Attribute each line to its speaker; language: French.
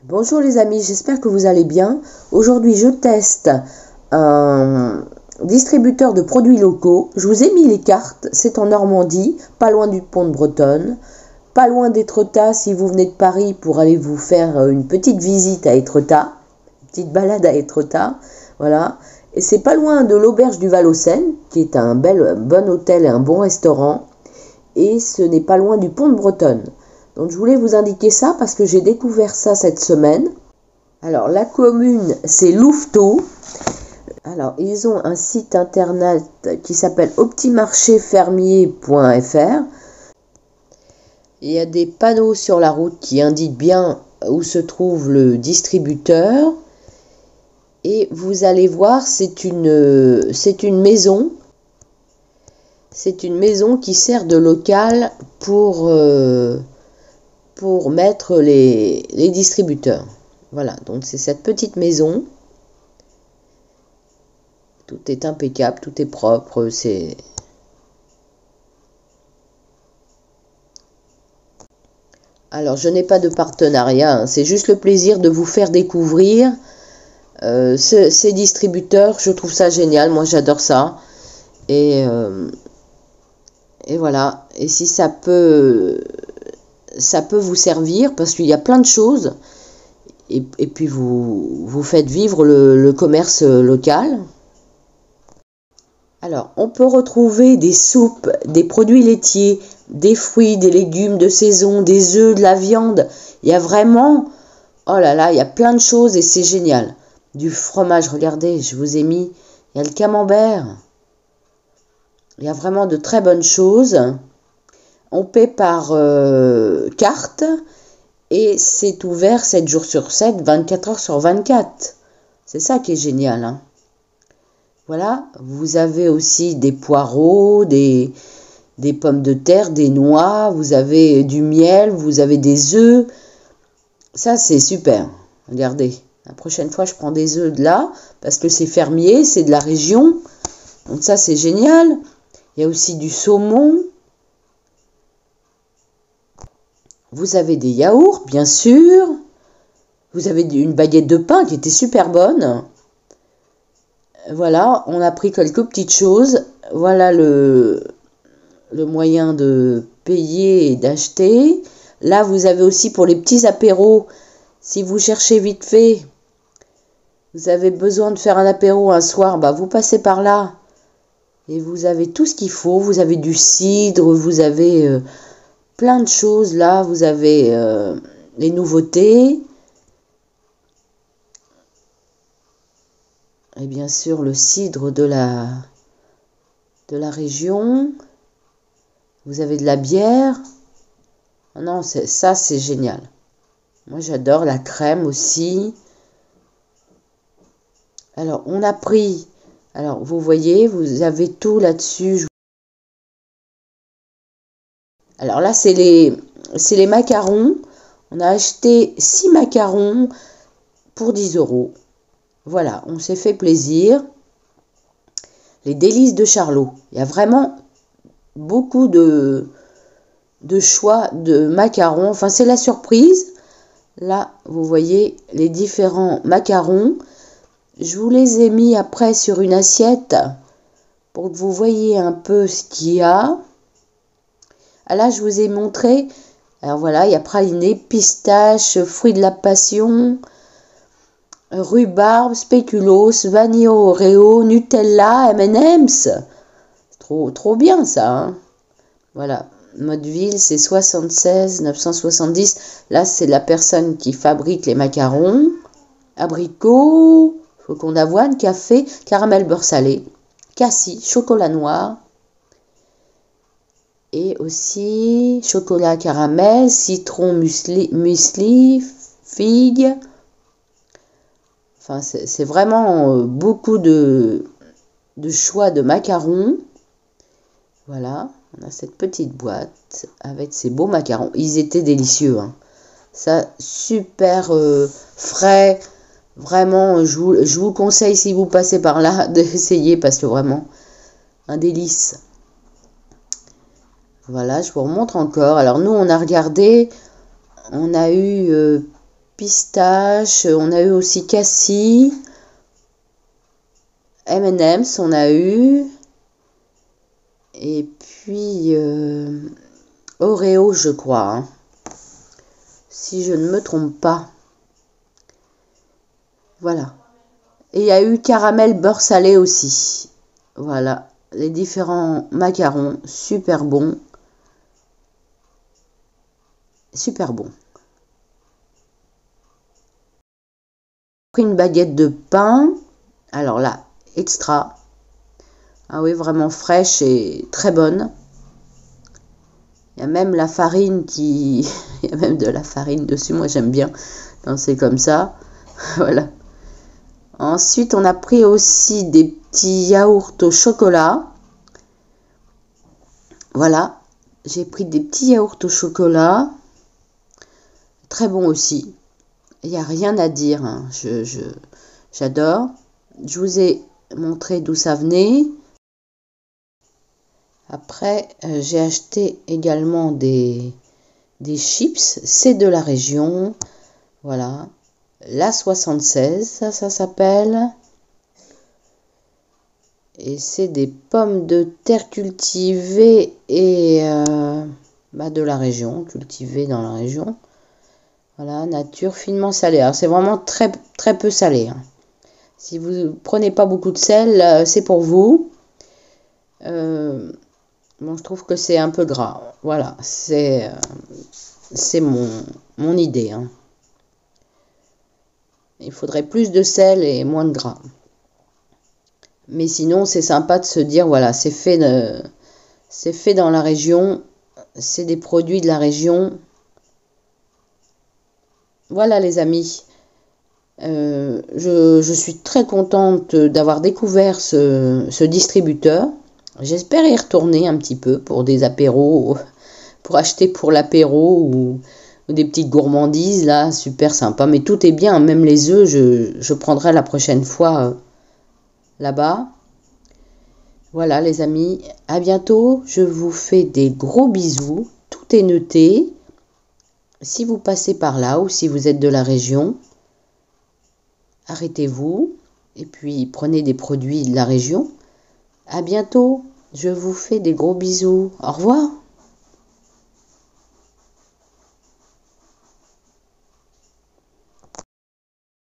Speaker 1: Bonjour les amis, j'espère que vous allez bien. Aujourd'hui je teste un distributeur de produits locaux. Je vous ai mis les cartes, c'est en Normandie, pas loin du pont de Bretonne, pas loin d'Étretat si vous venez de Paris pour aller vous faire une petite visite à Étretat, une petite balade à Étretat, voilà. Et c'est pas loin de l'auberge du Val-aux-Seines, qui est un bon hôtel et un bon restaurant. Et ce n'est pas loin du pont de Bretonne. Donc je voulais vous indiquer ça parce que j'ai découvert ça cette semaine. Alors la commune c'est Louveteaux. Alors ils ont un site internet qui s'appelle optimarchéfermier.fr. Il y a des panneaux sur la route qui indiquent bien où se trouve le distributeur. Et vous allez voir, c'est une maison. C'est une maison qui sert de local pour mettre les distributeurs. Voilà, donc c'est cette petite maison. Tout est impeccable, tout est propre. Alors, je n'ai pas de partenariat, hein, c'est juste le plaisir de vous faire découvrir ces distributeurs. Je trouve ça génial, moi j'adore ça. Et voilà, et si ça peut vous servir, parce qu'il y a plein de choses, et puis vous faites vivre le commerce local. Alors, on peut retrouver des soupes, des produits laitiers, des fruits, des légumes de saison, des œufs, de la viande. Il y a vraiment, oh là là, il y a plein de choses et c'est génial. Du fromage, regardez, je vous ai mis, il y a le camembert. Il y a vraiment de très bonnes choses. On paie par carte et c'est ouvert 7 jours sur 7, 24 heures sur 24. C'est ça qui est génial, hein. Voilà, vous avez aussi des poireaux, des pommes de terre, des noix, vous avez du miel, vous avez des œufs. Ça, c'est super. Regardez, la prochaine fois, je prends des œufs de là parce que c'est fermier, c'est de la région. Donc ça, c'est génial. Il y a aussi du saumon. Vous avez des yaourts, bien sûr. Vous avez une baguette de pain qui était super bonne. Voilà, on a pris quelques petites choses. Voilà le moyen de payer et d'acheter. Là, vous avez aussi pour les petits apéros, si vous cherchez vite fait, vous avez besoin de faire un apéro un soir, bah vous passez par là. Et vous avez tout ce qu'il faut. Vous avez du cidre, vous avez plein de choses là. Vous avez les nouveautés. Et bien sûr le cidre de la région. Vous avez de la bière. Oh non, ça c'est génial. Moi j'adore la crème aussi. Alors on a pris... Alors vous voyez, vous avez tout là-dessus. Alors là c'est les macarons. On a acheté 6 macarons pour 10 €. Voilà, on s'est fait plaisir. Les délices de Charlot. Il y a vraiment beaucoup de choix de macarons. Enfin, c'est la surprise. Là, vous voyez les différents macarons. Je vous les ai mis après sur une assiette pour que vous voyez un peu ce qu'il y a. Ah, là, je vous ai montré. Alors voilà, il y a praliné, pistache, fruits de la passion, rhubarbe, spéculoos, vanille Oreo, Nutella, M&M's. Trop bien ça, hein. Voilà, Motteville, c'est 76 970. Là, c'est la personne qui fabrique les macarons. Abricot, flocon d'avoine, café, caramel beurre salé, cassis, chocolat noir. Et aussi chocolat caramel, citron muesli, figue. Enfin, c'est vraiment beaucoup de choix de macarons. Voilà, on a cette petite boîte avec ces beaux macarons. Ils étaient délicieux, hein. Ça, super frais. Vraiment, je vous conseille, si vous passez par là, d'essayer parce que vraiment, un délice. Voilà, je vous remontre encore. Alors nous, on a regardé, on a eu pistache, on a eu aussi cassis, M&M's, on a eu, et puis Oreo, je crois, hein, si je ne me trompe pas. Voilà. Et il y a eu caramel beurre salé aussi. Voilà, les différents macarons, super bons. Super bon. Pris une baguette de pain. Alors là, extra. Ah oui, vraiment fraîche et très bonne. Il y a même la farine qui... Il y a même de la farine dessus. Moi, j'aime bien quand c'est comme ça. Voilà. Ensuite, on a pris aussi des petits yaourts au chocolat. Voilà. J'ai pris des petits yaourts au chocolat. Très bon aussi. Il n'y a rien à dire. Hein. J'adore. Je vous ai montré d'où ça venait. Après, j'ai acheté également des chips. C'est de la région. Voilà. La 76, ça s'appelle. Et c'est des pommes de terre cultivées et de la région. Cultivées dans la région. Voilà, nature finement salée. Alors, c'est vraiment très, très peu salé. Hein. Si vous ne prenez pas beaucoup de sel, c'est pour vous. Bon, je trouve que c'est un peu gras. Voilà, c'est mon idée. Hein. Il faudrait plus de sel et moins de gras. Mais sinon, c'est sympa de se dire, voilà, c'est fait dans la région. C'est des produits de la région. Voilà les amis. Je suis très contente d'avoir découvert ce distributeur. J'espère y retourner un petit peu pour des apéros, pour acheter pour l'apéro ou des petites gourmandises là, super sympa. Mais tout est bien, même les œufs, je prendrai la prochaine fois là-bas. Voilà les amis, à bientôt. Je vous fais des gros bisous. Tout est noté. Si vous passez par là ou si vous êtes de la région, arrêtez-vous et puis prenez des produits de la région. À bientôt, je vous fais des gros bisous. Au revoir.